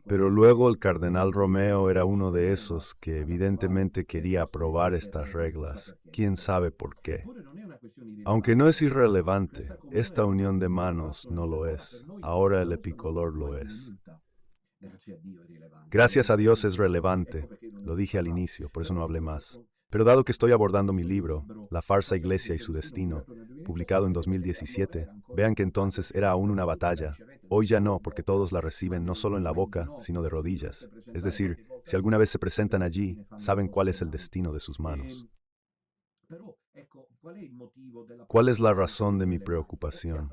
Pero luego el cardenal Romeo era uno de esos que evidentemente quería aprobar estas reglas. ¿Quién sabe por qué? Aunque no es irrelevante, esta unión de manos no lo es. Ahora el epicolor lo es. Gracias a Dios es relevante. Lo dije al inicio, por eso no hablé más. Pero dado que estoy abordando mi libro, La farsa iglesia y su destino, publicado en 2017, vean que entonces era aún una batalla. Hoy ya no, porque todos la reciben no solo en la boca, sino de rodillas. Es decir, si alguna vez se presentan allí, saben cuál es el destino de sus manos. ¿Cuál es la razón de mi preocupación?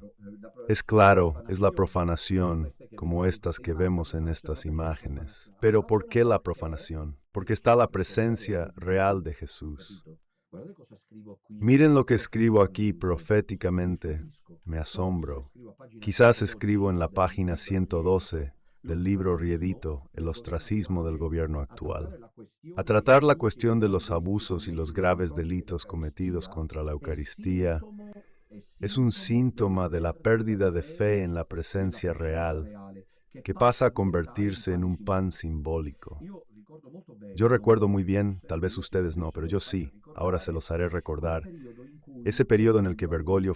Es claro, es la profanación, como estas que vemos en estas imágenes. Pero ¿por qué la profanación? Porque está la presencia real de Jesús. Miren lo que escribo aquí proféticamente. Me asombro. Quizás escribo en la página 112 del libro Riedito, El ostracismo del gobierno actual. A tratar la cuestión de los abusos y los graves delitos cometidos contra la Eucaristía, Es un síntoma de la pérdida de fe en la presencia real, que pasa a convertirse en un pan simbólico. Yo recuerdo muy bien, tal vez ustedes no, pero yo sí, ahora se los haré recordar. Ese periodo en el que Bergoglio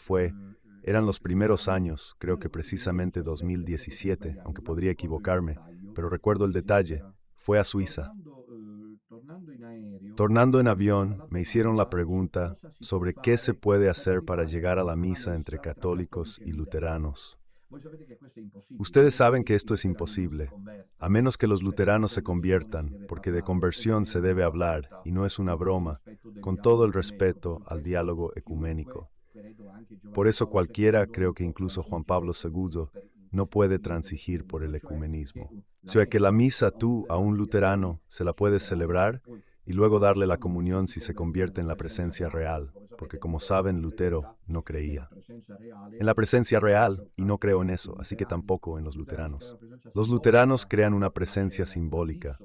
eran los primeros años, creo que precisamente 2017, aunque podría equivocarme, pero recuerdo el detalle, fue a Suiza. Tornando en avión, me hicieron la pregunta sobre qué se puede hacer para llegar a la misa entre católicos y luteranos. Ustedes saben que esto es imposible, a menos que los luteranos se conviertan, porque de conversión se debe hablar, y no es una broma, con todo el respeto al diálogo ecuménico. Por eso cualquiera, creo que incluso Juan Pablo II, no puede transigir por el ecumenismo. O sea que la misa tú a un luterano se la puedes celebrar y luego darle la comunión si se convierte en la presencia real, porque como saben, Lutero no creía en la presencia real y no creo en eso, así que tampoco en los luteranos. Los luteranos crean una presencia simbólica,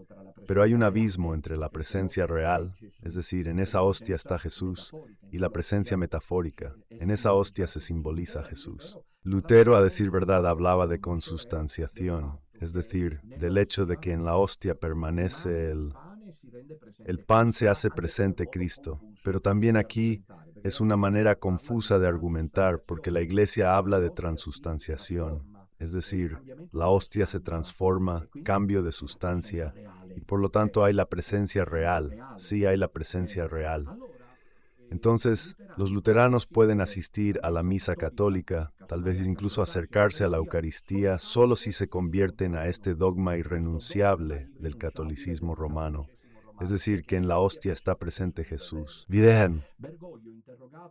pero hay un abismo entre la presencia real, es decir, en esa hostia está Jesús, y la presencia metafórica, en esa hostia se simboliza a Jesús. Lutero, a decir verdad, hablaba de consustanciación, es decir, del hecho de que en la hostia permanece el pan se hace presente Cristo, pero también aquí es una manera confusa de argumentar porque la Iglesia habla de transustanciación, es decir, la hostia se transforma, cambio de sustancia, y por lo tanto hay la presencia real, sí hay la presencia real. Entonces, los luteranos pueden asistir a la misa católica, tal vez incluso acercarse a la Eucaristía, solo si se convierten a este dogma irrenunciable del catolicismo romano. Es decir, que en la hostia está presente Jesús. Bien.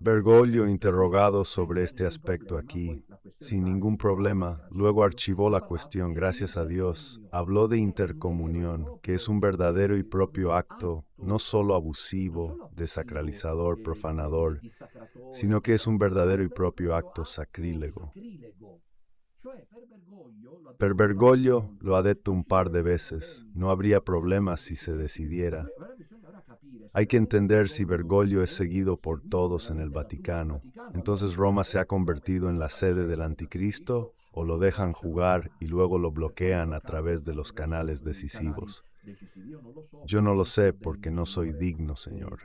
Bergoglio, interrogado sobre este aspecto aquí, sin ningún problema, luego archivó la cuestión, gracias a Dios, habló de intercomunión, que es un verdadero y propio acto, no solo abusivo, desacralizador, profanador, sino que es un verdadero y propio acto sacrílego. Per Bergoglio lo ha detto un par de veces, no habría problema si se decidiera. Hay que entender si Bergoglio es seguido por todos en el Vaticano. Entonces Roma se ha convertido en la sede del anticristo o lo dejan jugar y luego lo bloquean a través de los canales decisivos. Yo no lo sé porque no soy digno, Señor.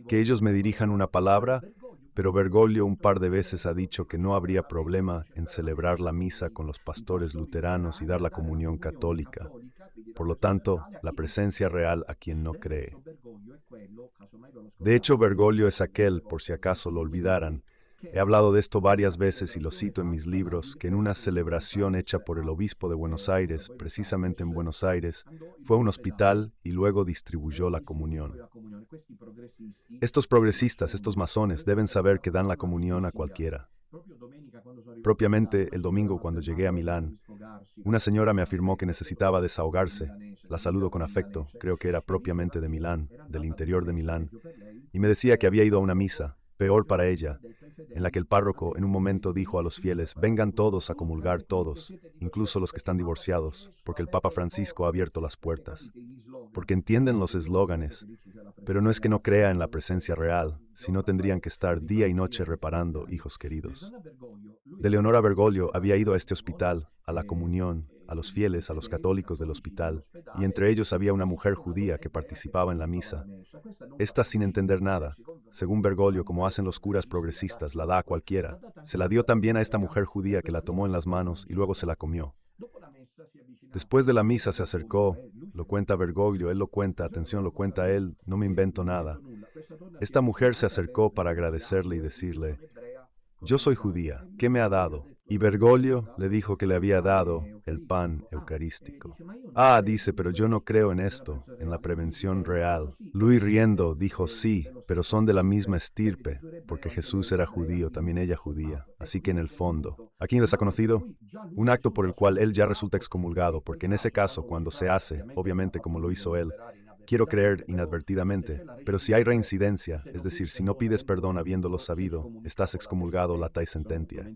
Que ellos me dirijan una palabra, pero Bergoglio un par de veces ha dicho que no habría problema en celebrar la misa con los pastores luteranos y dar la comunión católica. Por lo tanto, la presencia real a quien no cree. De hecho, Bergoglio es aquel, por si acaso lo olvidaran. He hablado de esto varias veces y lo cito en mis libros, que en una celebración hecha por el obispo de Buenos Aires, precisamente en Buenos Aires, fue a un hospital y luego distribuyó la comunión. Estos progresistas, estos masones, deben saber que dan la comunión a cualquiera. Propiamente el domingo cuando llegué a Milán, una señora me afirmó que necesitaba desahogarse. La saludo con afecto, creo que era propiamente de Milán, del interior de Milán, y me decía que había ido a una misa, peor para ella, en la que el párroco en un momento dijo a los fieles, vengan todos a comulgar todos, incluso los que están divorciados, porque el Papa Francisco ha abierto las puertas. Porque entienden los eslóganes, pero no es que no crea en la presencia real, sino tendrían que estar día y noche reparando, hijos queridos. De Leonora Bergoglio había ido a este hospital, a la comunión, a los fieles, a los católicos del hospital, y entre ellos había una mujer judía que participaba en la misa. Esta, sin entender nada, según Bergoglio, como hacen los curas progresistas, la da a cualquiera. Se la dio también a esta mujer judía que la tomó en las manos y luego se la comió. Después de la misa se acercó, lo cuenta Bergoglio, él lo cuenta, atención, lo cuenta él, no me invento nada. Esta mujer se acercó para agradecerle y decirle, yo soy judía, ¿qué me ha dado? Y Bergoglio le dijo que le había dado el pan eucarístico. Ah, dice, pero yo no creo en esto, en la prevención real. Luis riendo dijo, sí, pero son de la misma estirpe, porque Jesús era judío, también ella judía. Así que en el fondo, ¿a quién les ha conocido? Un acto por el cual él ya resulta excomulgado, porque en ese caso, cuando se hace, obviamente como lo hizo él, quiero creer inadvertidamente, pero si hay reincidencia, es decir, si no pides perdón habiéndolo sabido, estás excomulgado latai sententia.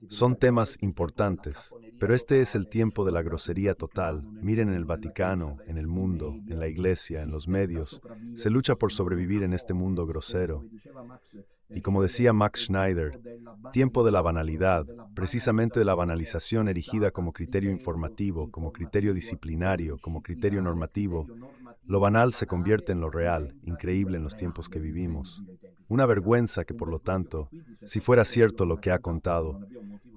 Son temas importantes, pero este es el tiempo de la grosería total. Miren en el Vaticano, en el mundo, en la iglesia, en los medios. Se lucha por sobrevivir en este mundo grosero. Y como decía Max Schneider, tiempo de la banalidad, precisamente de la banalización erigida como criterio informativo, como criterio disciplinario, como criterio normativo. Lo banal se convierte en lo real, increíble en los tiempos que vivimos. Una vergüenza que, por lo tanto, si fuera cierto lo que ha contado,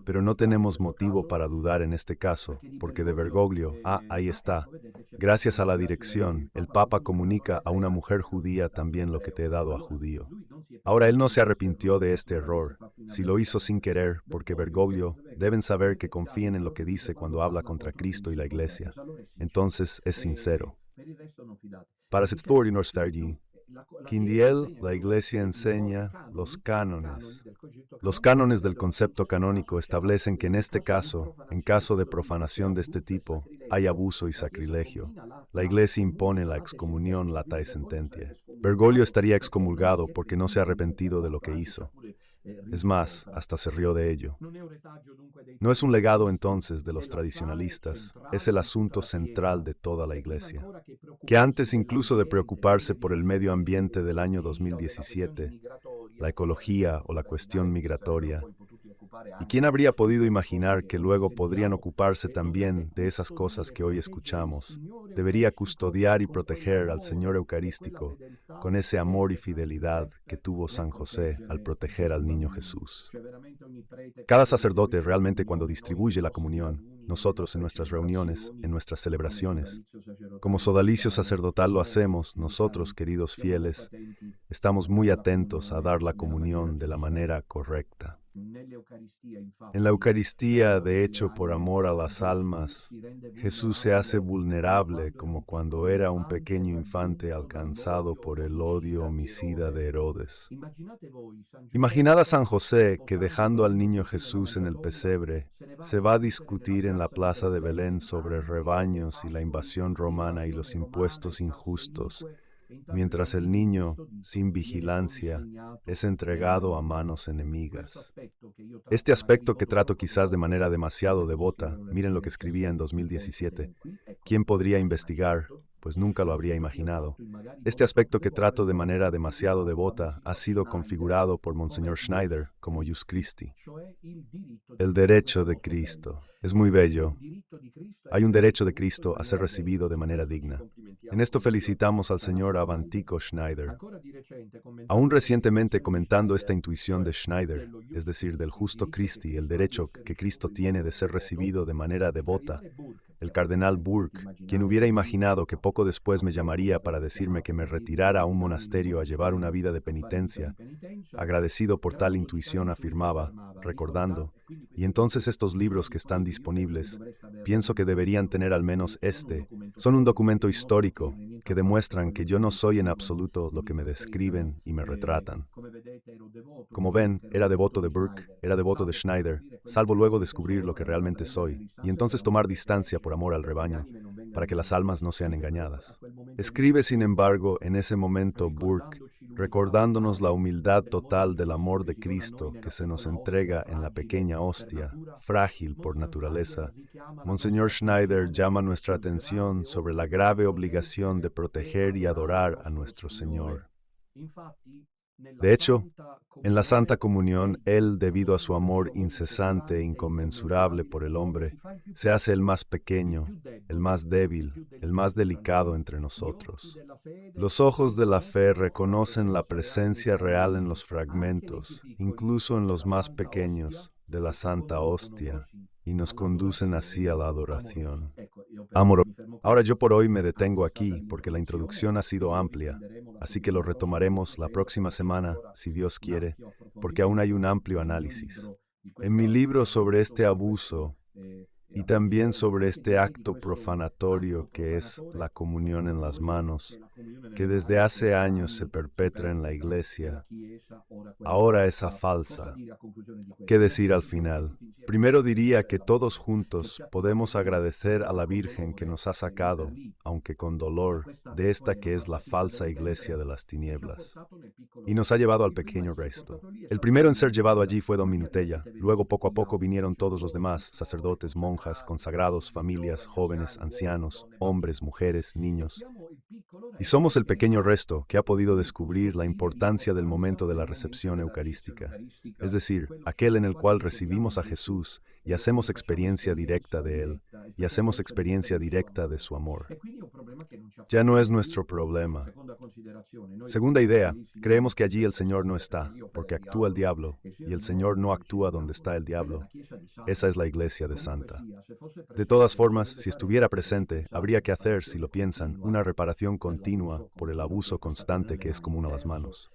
pero no tenemos motivo para dudar en este caso, porque de Bergoglio, ahí está. Gracias a la dirección, el Papa comunica a una mujer judía también lo que te he dado a judío. Ahora él no se arrepintió de este error, si lo hizo sin querer, porque Bergoglio deben saber que confíen en lo que dice cuando habla contra Cristo y la Iglesia. Entonces es sincero. Para Setsfordinorsfergi, Quindiel, la Iglesia enseña los cánones. Los cánones del concepto canónico establecen que en este caso, en caso de profanación de este tipo, hay abuso y sacrilegio. La Iglesia impone la excomunión latae sententia. Bergoglio estaría excomulgado porque no se ha arrepentido de lo que hizo. Es más, hasta se rió de ello. No es un legado entonces de los tradicionalistas, es el asunto central de toda la Iglesia, que antes incluso de preocuparse por el medio ambiente del año 2017, la ecología o la cuestión migratoria, ¿y quién habría podido imaginar que luego podrían ocuparse también de esas cosas que hoy escuchamos? Debería custodiar y proteger al Señor Eucarístico con ese amor y fidelidad que tuvo San José al proteger al niño Jesús. Cada sacerdote realmente cuando distribuye la comunión, nosotros en nuestras reuniones, en nuestras celebraciones, como sodalicio sacerdotal lo hacemos, nosotros, queridos fieles, estamos muy atentos a dar la comunión de la manera correcta. En la Eucaristía, de hecho, por amor a las almas, Jesús se hace vulnerable como cuando era un pequeño infante alcanzado por el odio homicida de Herodes. Imaginad a San José que dejando al niño Jesús en el pesebre, se va a discutir en la plaza de Belén sobre rebaños y la invasión romana y los impuestos injustos, mientras el niño, sin vigilancia, es entregado a manos enemigas. Este aspecto que trato quizás de manera demasiado devota, miren lo que escribía en 2017, ¿quién podría investigar? Pues nunca lo habría imaginado. Este aspecto que trato de manera demasiado devota ha sido configurado por Monseñor Schneider como Ius Christi. El derecho de Cristo. Es muy bello. Hay un derecho de Cristo a ser recibido de manera digna. En esto felicitamos al señor Avantico Schneider. Aún recientemente comentando esta intuición de Schneider, es decir, del justo Christi, el derecho que Cristo tiene de ser recibido de manera devota, el cardenal Burke, quien hubiera imaginado que poco después me llamaría para decirme que me retirara a un monasterio a llevar una vida de penitencia, agradecido por tal intuición afirmaba, recordando, y entonces estos libros que están disponibles, pienso que deberían tener al menos son un documento histórico que demuestran que yo no soy en absoluto lo que me describen y me retratan. Como ven, era devoto de Burke, era devoto de Schneider, salvo luego descubrir lo que realmente soy, y entonces tomar distancia por amor al rebaño, para que las almas no sean engañadas. Escribe, sin embargo, en ese momento Burke, recordándonos la humildad total del amor de Cristo que se nos entrega en la pequeña hostia, frágil por naturaleza. Monseñor Schneider llama nuestra atención sobre la grave obligación de proteger y adorar a nuestro Señor. De hecho, en la Santa Comunión, Él, debido a su amor incesante e inconmensurable por el hombre, se hace el más pequeño, el más débil, el más delicado entre nosotros. Los ojos de la fe reconocen la presencia real en los fragmentos, incluso en los más pequeños, de la Santa Hostia, y nos conducen así a la adoración. Amor. Ahora yo por hoy me detengo aquí porque la introducción ha sido amplia, así que lo retomaremos la próxima semana, si Dios quiere, porque aún hay un amplio análisis. En mi libro sobre este abuso y también sobre este acto profanatorio que es la comunión en las manos, que desde hace años se perpetra en la Iglesia, ahora esa falsa. ¿Qué decir al final? Primero diría que todos juntos podemos agradecer a la Virgen que nos ha sacado, aunque con dolor, de esta que es la falsa iglesia de las tinieblas, y nos ha llevado al pequeño resto. El primero en ser llevado allí fue don Minutella, luego poco a poco vinieron todos los demás, sacerdotes, monjas, consagrados, familias, jóvenes, ancianos, hombres, mujeres, niños. Y somos el pequeño resto que ha podido descubrir la importancia del momento de la recepción eucarística, es decir, aquel en el cual recibimos a Jesús y hacemos experiencia directa de Él, y hacemos experiencia directa de su amor. Ya no es nuestro problema. Segunda idea, creemos que allí el Señor no está, porque actúa el diablo, y el Señor no actúa donde está el diablo. Esa es la iglesia de Santa. De todas formas, si estuviera presente, habría que hacer, si lo piensan, una reparación continua por el abuso constante que es común a las manos.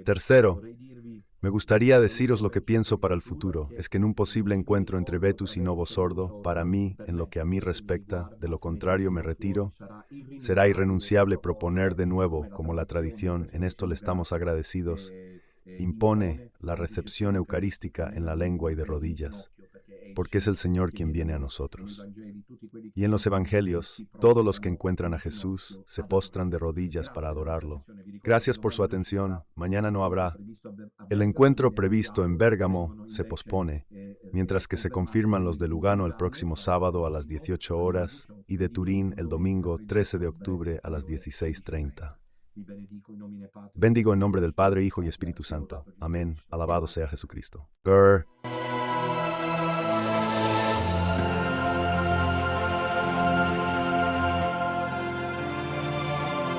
Tercero, me gustaría deciros lo que pienso para el futuro, es que en un posible encuentro entre Vetus y Novo Sordo, para mí, en lo que a mí respecta, de lo contrario me retiro, será irrenunciable proponer de nuevo, como la tradición, en esto le estamos agradecidos, impone la recepción eucarística en la lengua y de rodillas, porque es el Señor quien viene a nosotros. Y en los Evangelios, todos los que encuentran a Jesús se postran de rodillas para adorarlo. Gracias por su atención. Mañana no habrá. El encuentro previsto en Bérgamo se pospone, mientras que se confirman los de Lugano el próximo sábado a las 18 horas y de Turín el domingo 13 de octubre a las 16:30. Bendigo en nombre del Padre, Hijo y Espíritu Santo. Amén. Alabado sea Jesucristo. Grr.